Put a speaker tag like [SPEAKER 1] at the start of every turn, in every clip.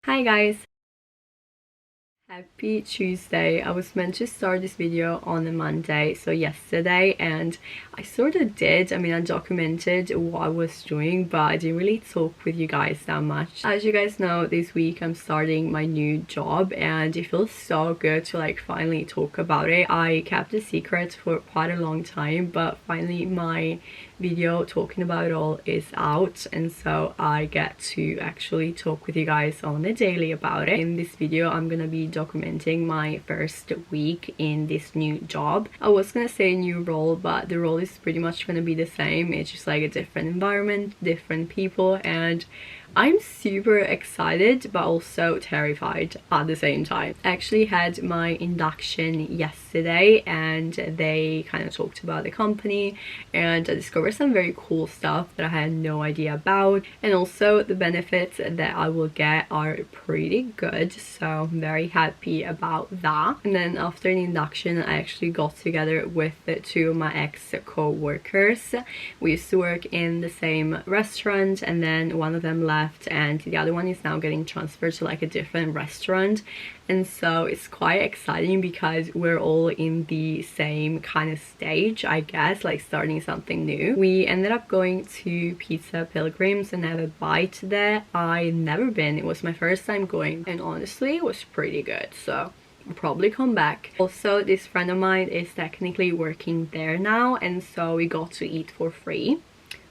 [SPEAKER 1] Hi guys! Happy Tuesday. I was meant to start this video on a Monday, so yesterday, and I sort of did. I mean, I documented what I was doing, but I didn't really talk with you guys that much. As you guys know, this week I'm starting my new job and it feels so good to like finally talk about it. I kept a secret for quite a long time, but finally my video talking about it all is out, and so I get to actually talk with you guys on a daily about it. In this video I'm gonna be documenting my first week in this new job. I was gonna say new role, but the role is pretty much gonna be the same. It's just like a different environment, different people, and I'm super excited but also terrified at the same time. I actually had my induction yesterday and they kind of talked about the company, and I discovered some very cool stuff that I had no idea about, and also the benefits that I will get are pretty good, so I'm very happy about that. And then after the induction I actually got together with two of my ex-co-workers. We used to work in the same restaurant, and then one of them left and the other one is now getting transferred to like a different restaurant, and so it's quite exciting because we're all in the same kind of stage, I guess, like starting something new. We ended up going to Pizza Pilgrims and have a bite there. I'd never been, it was my first time going, and honestly it was pretty good, so I'll probably come back. Also, this friend of mine is technically working there now, and so we got to eat for free.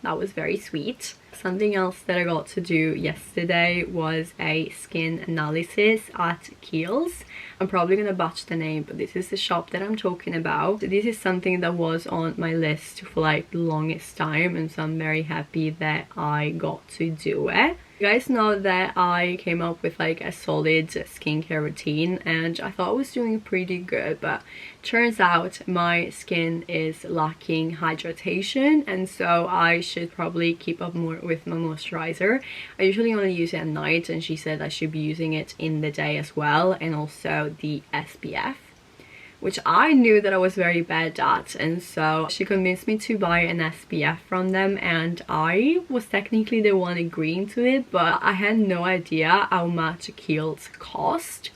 [SPEAKER 1] That was very sweet. Something else that I got to do yesterday was a skin analysis at Kiehl's. I'm probably gonna botch the name, but this is the shop that I'm talking about. This is something that was on my list for like the longest time, and so I'm very happy that I got to do it. You guys know that I came up with like a solid skincare routine and I thought I was doing pretty good, but turns out my skin is lacking hydration, and so I should probably keep up more with my moisturizer. I usually only use it at night, and she said I should be using it in the day as well, and also the SPF, which I knew that I was very bad at, and so she convinced me to buy an SPF from them, and I was technically the one agreeing to it, but I had no idea how much Kiehl's cost.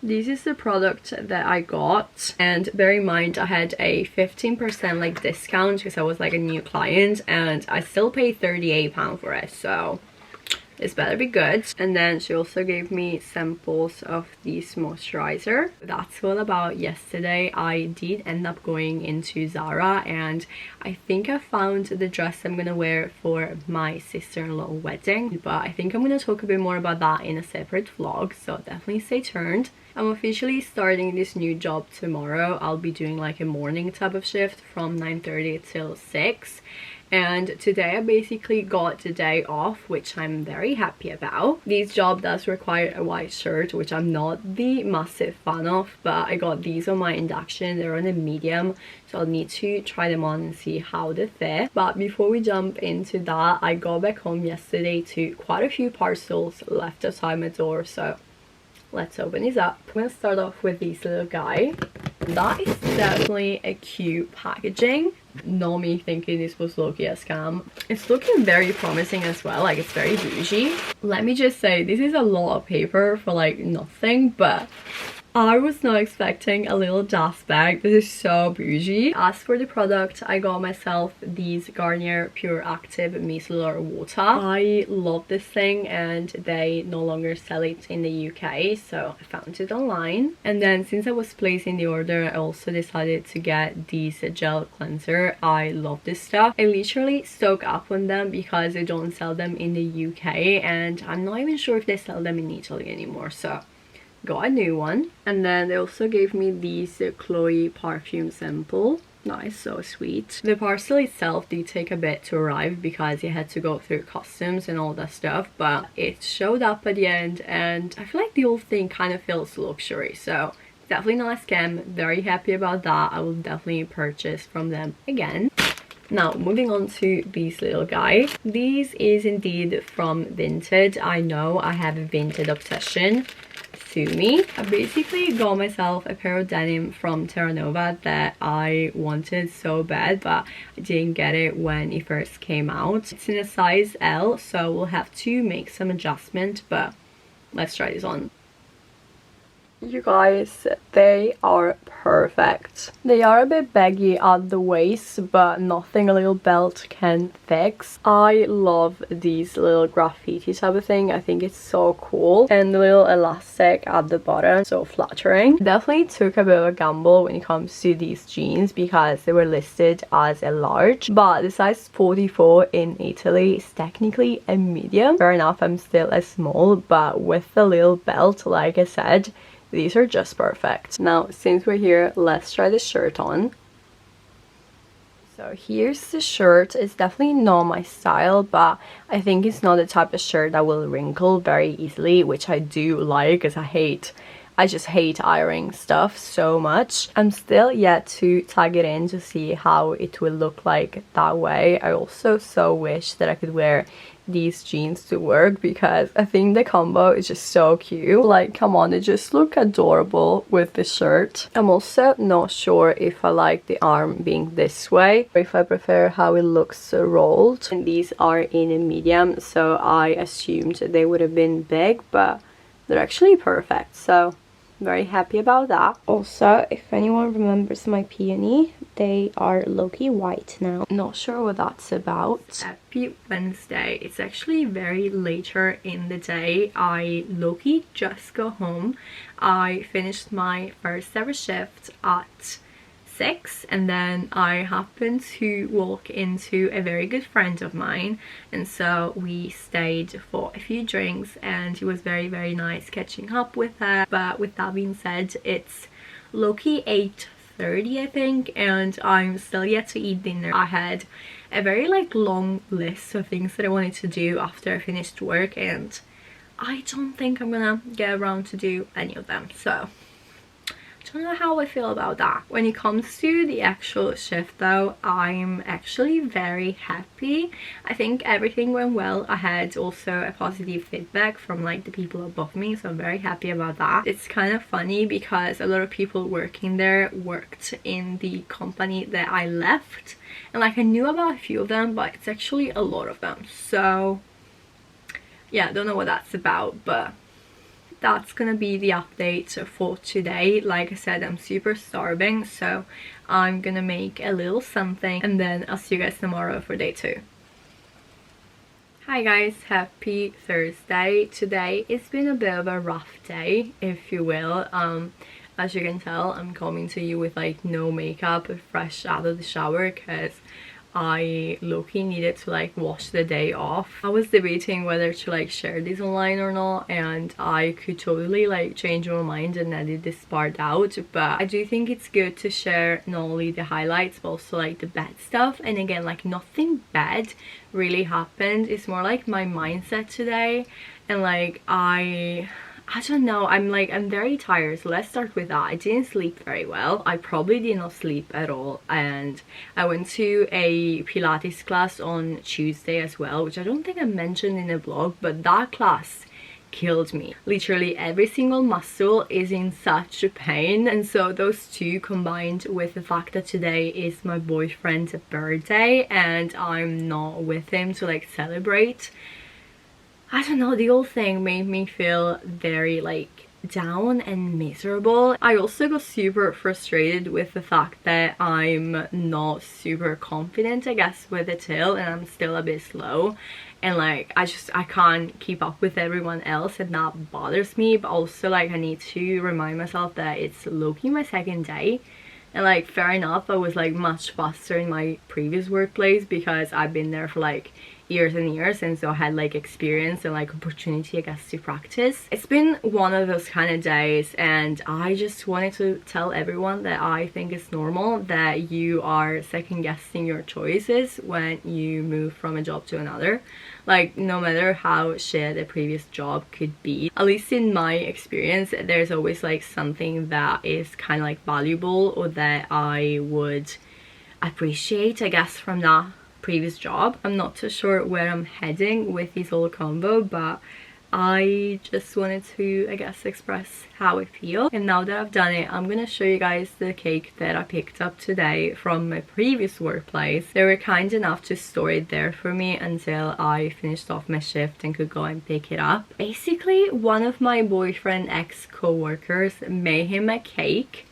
[SPEAKER 1] This is the product that I got, and bear in mind I had a 15% like discount because I was like a new client, and I still paid £38 for it, so this better be good. And then she also gave me samples of this moisturizer. That's all about yesterday. I did end up going into Zara, and I think I found the dress I'm gonna wear for my sister-in-law wedding, but I think I'm gonna talk a bit more about that in a separate vlog, so definitely stay tuned. I'm officially starting this new job tomorrow. I'll be doing like a morning type of shift from 9:30 till 6. And today I basically got the day off, which I'm very happy about. This job does require a white shirt, which I'm not the massive fan of, but I got these on my induction. They're on a medium, so I'll need to try them on and see how they fit. But before we jump into that, I got back home yesterday to quite a few parcels left outside my door, so let's open this up. I'm gonna start off with this little guy. That is definitely a cute packaging. Not me thinking this was low-key a scam. It's looking very promising as well, like it's very bougie. Let me just say, this is a lot of paper for like nothing, but I was not expecting a little dust bag. This is so bougie. As for the product, I got myself these Garnier Pure Active Micellar Water. I love this thing, and they no longer sell it in the UK, so I found it online. And then since I was placing the order, I also decided to get this gel cleanser. I love this stuff. I literally stock up on them because they don't sell them in the UK, and I'm not even sure if they sell them in Italy anymore, so got a new one. And then they also gave me this Chloe perfume sample. Nice, so sweet. The parcel itself did take a bit to arrive because it had to go through customs and all that stuff, but it showed up at the end, and I feel like the whole thing kind of feels luxury, so definitely not a scam. Very happy about that. I will definitely purchase from them again. Now, moving on to this little guy. This is indeed from Vinted. I know I have a Vinted obsession. Sue me. I basically got myself a pair of denim from Terra Nova that I wanted so bad, but I didn't get it when it first came out. It's in a size L, so we'll have to make some adjustment, but let's try this on. You guys, they are perfect. They are a bit baggy at the waist, but nothing a little belt can fix. I love these little graffiti type of thing. I think it's so cool. And the little elastic at the bottom, so flattering. Definitely took a bit of a gamble when it comes to these jeans because they were listed as a large, but the size 44 in Italy is technically a medium. Fair enough, I'm still a small, but with the little belt, like I said, these are just perfect. Now, since we're here, let's try the shirt on. So here's the shirt. It's definitely not my style, but I think it's not the type of shirt that will wrinkle very easily, which I do like because I just hate ironing stuff so much. I'm still yet to tag it in to see how it will look like that way. I also so wish that I could wear these jeans to work because I think the combo is just so cute. Like, come on, they just look adorable with the shirt. I'm also not sure if I like the arm being this way or if I prefer how it looks rolled. And these are in a medium, so I assumed they would have been big, but they're actually perfect, so very happy about that. Also, if anyone remembers my peony, they are low-key white now. Not sure what that's about. Happy Wednesday. It's actually very later in the day. I low-key just got home. I finished my first ever shift at 6, and then I happened to walk into a very good friend of mine, and so we stayed for a few drinks, and it was very, very nice catching up with her. But with that being said, it's low-key 8:30 I think, and I'm still yet to eat dinner. I had a very long list of things that I wanted to do after I finished work, and I don't think I'm gonna get around to do any of them, so I don't know how I feel about that. When it comes to the actual shift though, I'm actually very happy. I think everything went well. I had also a positive feedback from the people above me, so I'm very happy about that. It's kind of funny because a lot of people working there worked in the company that I left, and I knew about a few of them, but it's actually a lot of them. So yeah, I don't know what that's about, but that's gonna be the update for today. Like I said, I'm super starving, so I'm gonna make a little something, and then I'll see you guys tomorrow for day 2. Hi guys, happy Thursday. Today it's been a bit of a rough day, if you will. As you can tell, I'm coming to you with no makeup, fresh out of the shower, because I low-key needed to wash the day off. I was debating whether to share this online or not, and I could totally change my mind and edit this part out, but I do think it's good to share not only the highlights but also the bad stuff. And again, nothing bad really happened. It's more my mindset today, and I don't know, I'm very tired, so let's start with that. I didn't sleep very well. I probably did not sleep at all, and I went to a Pilates class on Tuesday as well, which I don't think I mentioned in the vlog, but that class killed me. Literally every single muscle is in such pain, and so those two combined with the fact that today is my boyfriend's birthday and I'm not with him to celebrate, I don't know, the whole thing made me feel very down and miserable. I also got super frustrated with the fact that I'm not super confident, I guess, with the tail, and I'm still a bit slow, and I can't keep up with everyone else, and that bothers me. But also I need to remind myself that it's low-key my second day, and fair enough, I was much faster in my previous workplace because I've been there for years and years, and so I had experience and opportunity, I guess, to practice. It's been one of those kind of days, and I just wanted to tell everyone that I think it's normal that you are second guessing your choices when you move from a job to another. No matter how shit a previous job could be, at least in my experience, there's always something that is kind of valuable or that I would appreciate, I guess, from that previous job. I'm not too sure where I'm heading with this whole combo, but I just wanted to, I guess, express how I feel. And now that I've done it, I'm gonna show you guys the cake that I picked up today from my previous workplace. They were kind enough to store it there for me until I finished off my shift and could go and pick it up. Basically, one of my boyfriend ex-co-workers made him a cake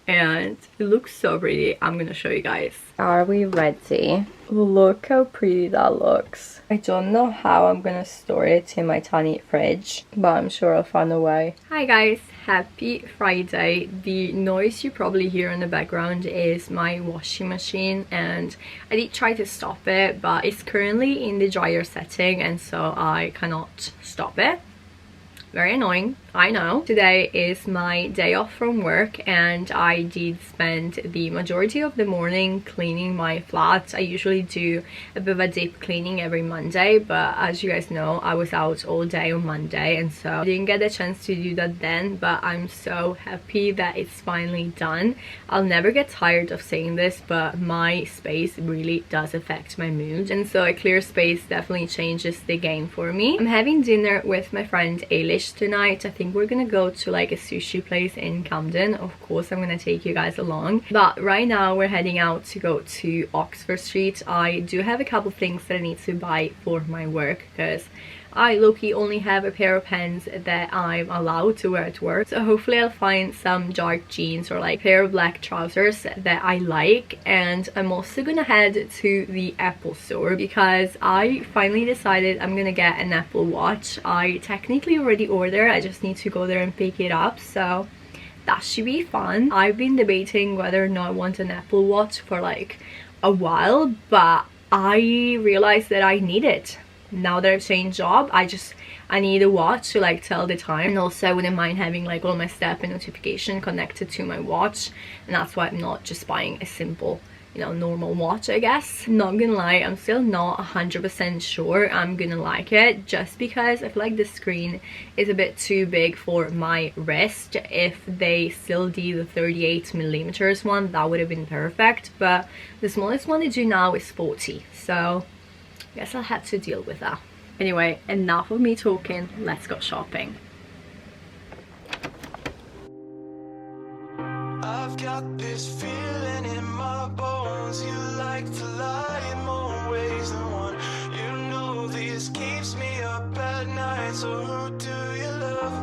[SPEAKER 1] and it looks so pretty. I'm gonna show you guys. Are we ready? Look how pretty that looks. I don't know how I'm gonna store it in my tiny fridge, but I'm sure I'll find a way. Hi guys, happy Friday. The noise you probably hear in the background is my washing machine, and I did try to stop it, but it's currently in the dryer setting and so I cannot stop it. Very annoying, I know. Today is my day off from work and I did spend the majority of the morning cleaning my flat. I usually do a bit of a deep cleaning every Monday, but as you guys know, I was out all day on Monday and so I didn't get the chance to do that then, but I'm so happy that it's finally done. I'll never get tired of saying this, but my space really does affect my mood, and so a clear space definitely changes the game for me. I'm having dinner with my friend Ailish tonight. I think we're gonna go to like a sushi place in Camden. Of course I'm gonna take you guys along, but right now we're heading out to go to Oxford Street. I do have a couple things that I need to buy for my work because I low-key only have a pair of pants that I'm allowed to wear at work, so hopefully I'll find some dark jeans or like a pair of black trousers that I like. And I'm also gonna head to the Apple store because I finally decided I'm gonna get an Apple Watch. I technically already ordered, I just need to go there and pick it up, so that should be fun. I've been debating whether or not I want an Apple Watch for like a while, but I realized that I need it. Now that I've changed job, I need a watch to like tell the time, and also I wouldn't mind having like all my step and notification connected to my watch, and that's why I'm not just buying a simple, you know, normal watch, I guess. Not gonna lie, I'm still not 100% sure I'm gonna like it, just because I feel like the screen is a bit too big for my wrist. If they still did the 38mm one, that would have been perfect, but the smallest one they do now is 40, so I guess I'll have to deal with that. Anyway, enough of me talking, let's go shopping.
[SPEAKER 2] I've got this feeling in my bones. You like to lie in more ways than one. You know this keeps me up at night. So who do you love?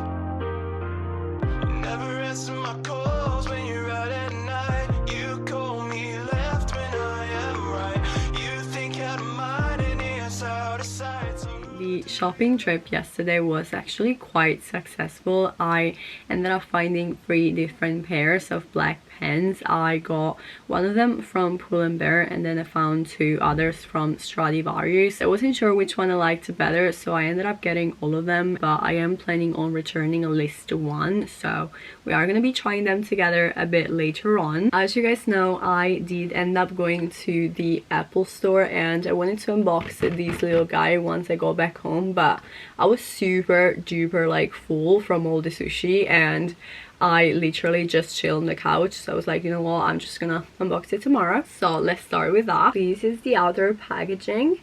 [SPEAKER 2] You never answer my calls when you're out at night. You call me left when I am right. You think out of mind and it's out of sight. So
[SPEAKER 1] the shopping trip yesterday was actually quite successful. I ended up finding 3 different pairs of black pens. I got one of them from Pull & Bear and then I found 2 others from Stradivarius. I wasn't sure which one I liked better, so I ended up getting all of them, but I am planning on returning at least 1, so we are going to be trying them together a bit later on. As you guys know, I did end up going to the Apple store and I wanted to unbox this little guy once I got back home, but I was super duper like full from all the sushi and I literally just chilled on the couch, so I was like, you know what, I'm just gonna unbox it tomorrow. So let's start with that. This is the outer packaging.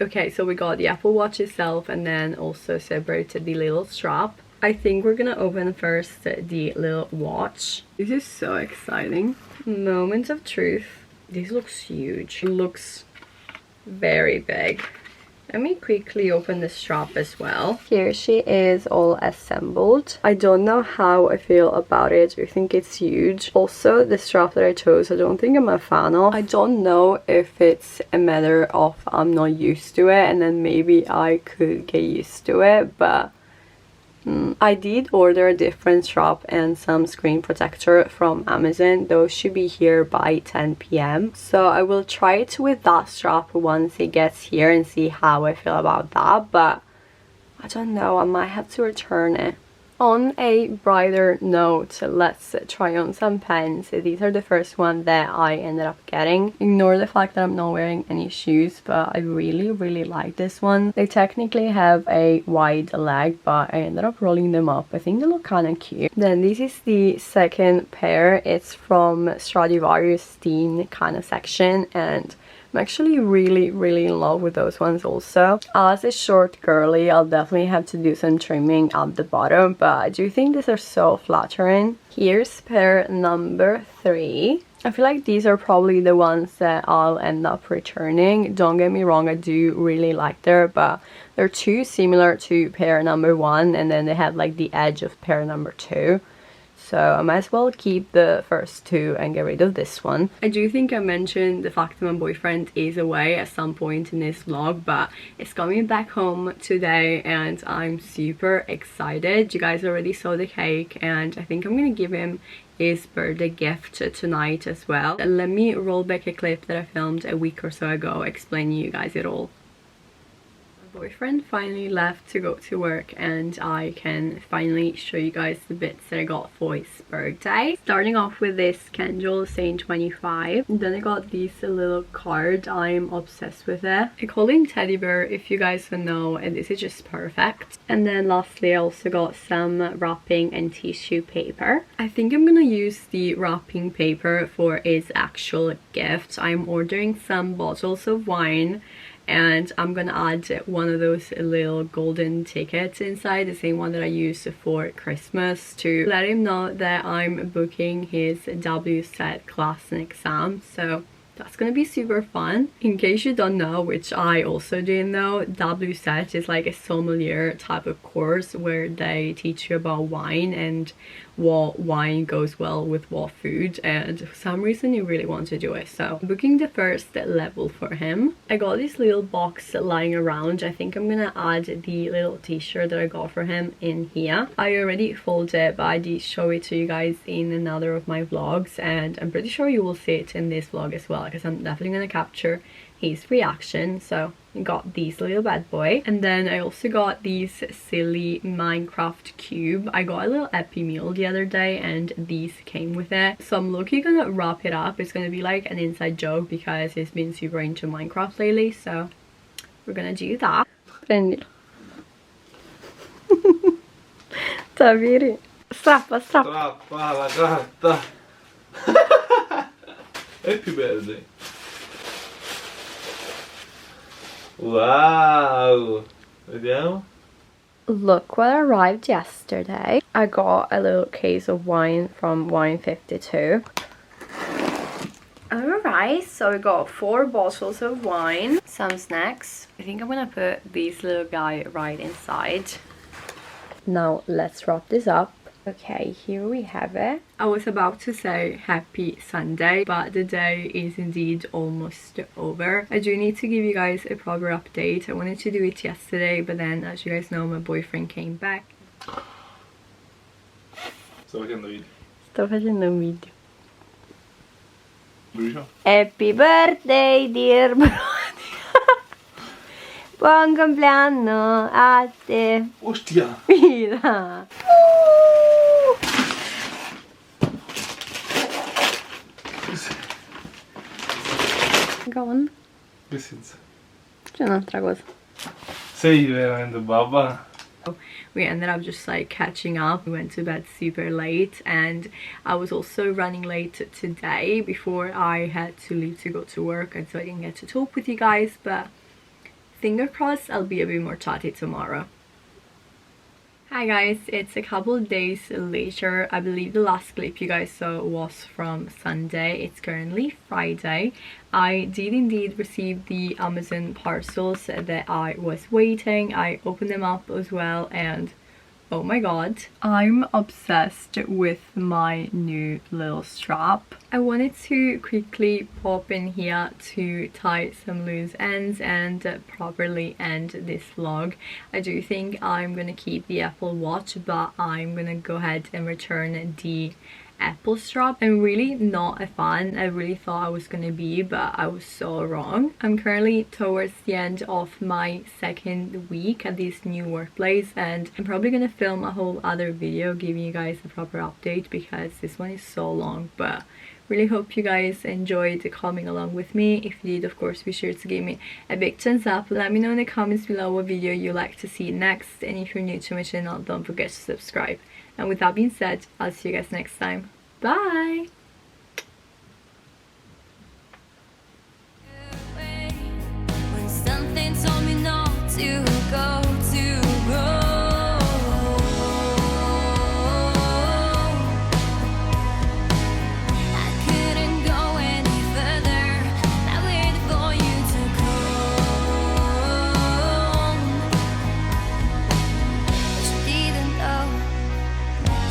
[SPEAKER 1] Okay, so we got the Apple Watch itself and then also separated the little strap. I think we're gonna open first the little watch. This is so exciting. Moment of truth. This looks huge. It looks very big. Let me quickly open the strap as well. Here she is all assembled. I don't know how I feel about it. I think it's huge. Also, the strap that I chose, I don't think I'm a fan of. I don't know if it's a matter of I'm not used to it and then maybe I could get used to it, but I did order a different strap and some screen protector from Amazon. Those should be here by 10 p.m. So I will try it with that strap once it gets here and see how I feel about that. But I don't know, I might have to return it. On a brighter note, let's try on some pens. These are the first one that I ended up getting. Ignore the fact that I'm not wearing any shoes, but I really like this one. They technically have a wide leg, but I ended up rolling them up. I think they look kind of cute. Then this is the second pair. It's from Stradivarius teen kind of section, and I'm actually really in love with those ones also. As a short girly, I'll definitely have to do some trimming at the bottom, but I do think these are so flattering. Here's pair number 3. I feel like these are probably the ones that I'll end up returning. Don't get me wrong, I do really like them, but they're too similar to pair number 1, and then they have like the edge of pair number 2. So I might as well keep the first 2 and get rid of this one. I do think I mentioned the fact that my boyfriend is away at some point in this vlog, but it's coming back home today and I'm super excited. You guys already saw the cake and I think I'm gonna give him his birthday gift tonight as well. Let me roll back a clip that I filmed a week or so ago explaining you guys it all. Boyfriend finally left to go to work and I can finally show you guys the bits that I got for his birthday. Starting off with this candle saying 25. Then I got this little card. I'm obsessed with it. I call him Teddy Bear if you guys don't know, and this is just perfect. And then lastly I also got some wrapping and tissue paper. I think I'm gonna use the wrapping paper for his actual gift. I'm ordering some bottles of wine and I'm gonna add one of those little golden tickets inside, the same one that I used for Christmas, to let him know that I'm booking his WSET class and exam. So that's gonna be super fun. In case you don't know, which I also didn't know, WSET is like a sommelier type of course where they teach you about wine and what wine goes well with what food, and for some reason you really want to do it. So I'm booking the first level for him. I got this little box lying around. I think I'm gonna add the little t-shirt that I got for him in here. I already folded it, but I did show it to you guys in another of my vlogs, and I'm pretty sure you will see it in this vlog as well because I'm definitely gonna capture his reaction. So I got these little bad boy, and then I also got these silly Minecraft cube. I got a little Epi meal the other day and these came with it, so I'm looking gonna wrap it up. It's gonna be like an inside joke because he's been super into Minecraft lately, so we're gonna do that. Prendilo. Taviri. Strappa.
[SPEAKER 3] Strappa la gatta. Happy birthday. Wow! Vediamo.
[SPEAKER 1] Look what arrived yesterday. I got a little case of wine from Wine 52. Alright, so we got 4 bottles of wine, some snacks. I think I'm gonna put this little guy right inside. Now let's wrap this up. Okay, here we have it. I was about to say happy Sunday, but the day is indeed almost over. I do need to give you guys a proper update. I wanted to do it yesterday, but then as you guys know, my boyfriend came back.
[SPEAKER 3] Sto facendo video.
[SPEAKER 1] Sto facendo un video.
[SPEAKER 3] Brucio?
[SPEAKER 1] Happy birthday dear Brody. Buon compleanno a te.
[SPEAKER 3] Ostia!
[SPEAKER 1] Mira. Go on.
[SPEAKER 3] Che senso?
[SPEAKER 1] C'è un'altra cosa.
[SPEAKER 3] Sei veramente babba?
[SPEAKER 1] We ended up just like catching up. We went to bed super late and I was also running late today before I had to leave to go to work, and so I didn't get to talk with you guys, but finger crossed I'll be a bit more chatty tomorrow. Hi guys, it's a couple of days later. I believe the last clip you guys saw was from Sunday. It's currently Friday. I did indeed receive the Amazon parcels that I was waiting. I opened them up as well and oh my god, I'm obsessed with my new little strap. I wanted to quickly pop in here to tie some loose ends and properly end this vlog. I do think I'm gonna keep the Apple Watch, but I'm gonna go ahead and return the Apple strap. I'm really not a fan. I really thought I was gonna be, but I was so wrong. I'm currently towards the end of my second week at this new workplace, and I'm probably gonna film a whole other video giving you guys a proper update because this one is so long. But really hope you guys enjoyed coming along with me. If you did, of course, be sure to give me a big thumbs up. Let me know in the comments below what video you'd like to see next, and if you're new to my channel, don't forget to subscribe. And with that being said, I'll see you guys next time. Bye!
[SPEAKER 4] to go, to go. I couldn't go any further. I waited for you to come, but you didn't know.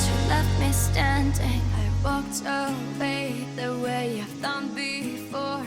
[SPEAKER 4] You left me standing. I walked away the way I've done before.